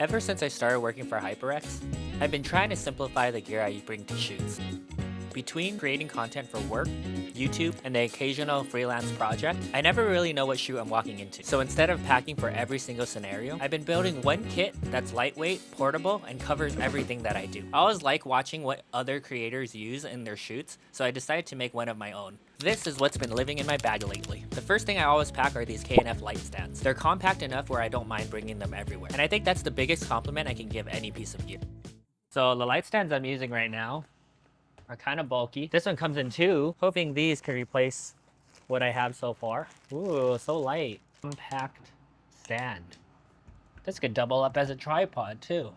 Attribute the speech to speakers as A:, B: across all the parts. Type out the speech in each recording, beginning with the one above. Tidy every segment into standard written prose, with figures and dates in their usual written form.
A: Ever since I started working for HyperX, I've been trying to simplify the gear I bring to shoots. Between creating content for work, YouTube, and the occasional freelance project, I never really know what shoot I'm walking into. So instead of packing for every single scenario, I've been building one kit that's lightweight, portable, and covers everything that I do. I always like watching what other creators use in their shoots, so I decided to make one of my own. This is what's been living in my bag lately. The first thing I always pack are these K&F light stands. They're compact enough where I don't mind bringing them everywhere. And I think that's the biggest compliment I can give any piece of gear. So the light stands I'm using right now are kind of bulky. This one comes in two, hoping these can replace what I have so far. Ooh, so light. Compact stand. This could double up as a tripod too.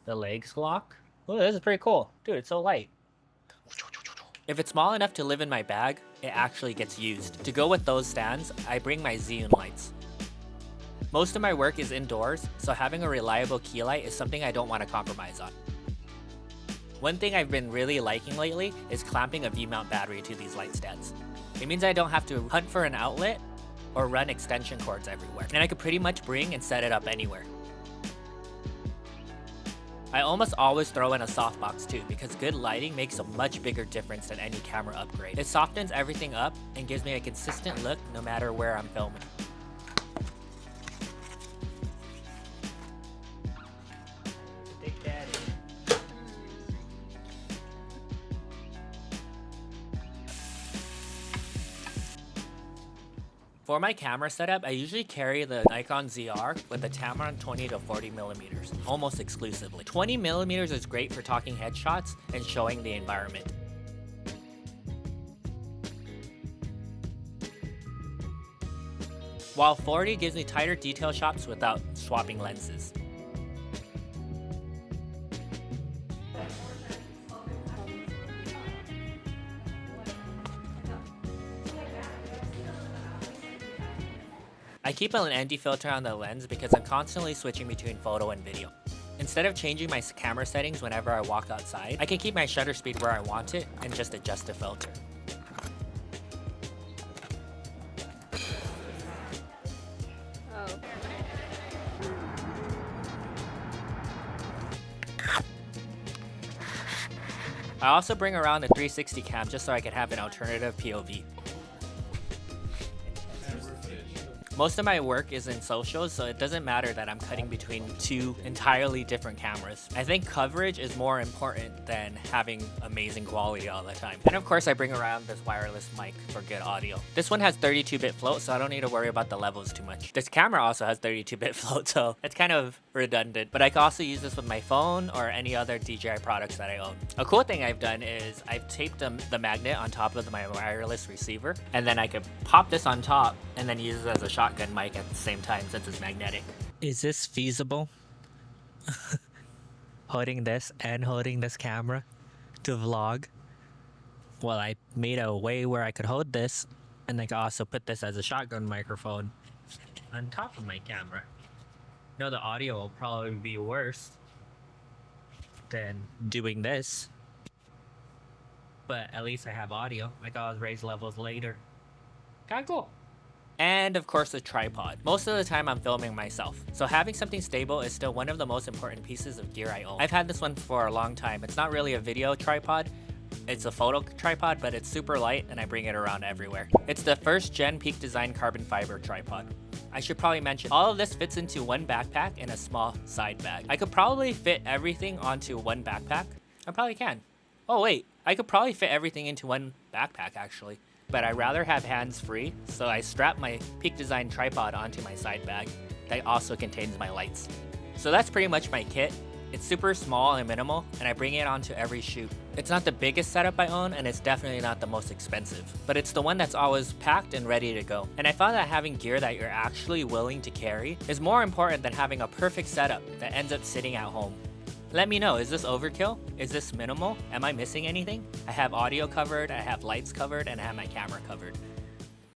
A: The legs lock. Ooh, this is pretty cool. Dude, it's so light. If it's small enough to live in my bag, it actually gets used. To go with those stands, I bring my Zhiyun lights. Most of my work is indoors, so having a reliable key light is something I don't want to compromise on. One thing I've been really liking lately is clamping a V-mount battery to these light stands. It means I don't have to hunt for an outlet or run extension cords everywhere, and I could pretty much bring and set it up anywhere. I almost always throw in a softbox too, because good lighting makes a much bigger difference than any camera upgrade. It softens everything up and gives me a consistent look no matter where I'm filming. For my camera setup, I usually carry the Nikon ZR with a Tamron 20 to 40 millimeters, almost exclusively. 20 millimeters is great for talking headshots and showing the environment. While 40 gives me tighter detail shots without swapping lenses. I keep an ND filter on the lens because I'm constantly switching between photo and video. Instead of changing my camera settings whenever I walk outside, I can keep my shutter speed where I want it and just adjust the filter.
B: Oh.
A: I also bring around the 360 cam just so I can have an alternative POV. Most of my work is in socials, so it doesn't matter that I'm cutting between two entirely different cameras. I think coverage is more important than having amazing quality all the time. And of course, I bring around this wireless mic for good audio. This one has 32-bit float, so I don't need to worry about the levels too much. This camera also has 32-bit float, so it's kind of redundant. But I can also use this with my phone or any other DJI products that I own. A cool thing I've done is I've taped the magnet on top of my wireless receiver, and then I could pop this on top and then use it as a shotgun mic at the same time since it's magnetic. Is this feasible? Holding this and holding this camera to vlog? Well, I made a way where I could hold this and I could also put this as a shotgun microphone on top of my camera. No, the audio will probably be worse than doing this, but at least I have audio. I can always raise levels later. Kinda cool. And of course the tripod. Most of the time I'm filming myself, so having something stable is still one of the most important pieces of gear I own. I've had this one for a long time. It's not really a video tripod, it's a photo tripod, but it's super light and I bring it around everywhere. It's the first gen Peak Design carbon fiber tripod. I should probably mention, all of this fits into one backpack and a small side bag. I could probably fit everything onto one backpack. I probably can. Oh wait, I could probably fit everything into one backpack actually. But I'd rather have hands free, so I strap my Peak Design tripod onto my side bag that also contains my lights. So that's pretty much my kit. It's super small and minimal, and I bring it onto every shoot. It's not the biggest setup I own, and it's definitely not the most expensive, but it's the one that's always packed and ready to go. And I found that having gear that you're actually willing to carry is more important than having a perfect setup that ends up sitting at home. Let me know, is this overkill? Is this minimal? Am I missing anything? I have audio covered, I have lights covered, and I have my camera covered.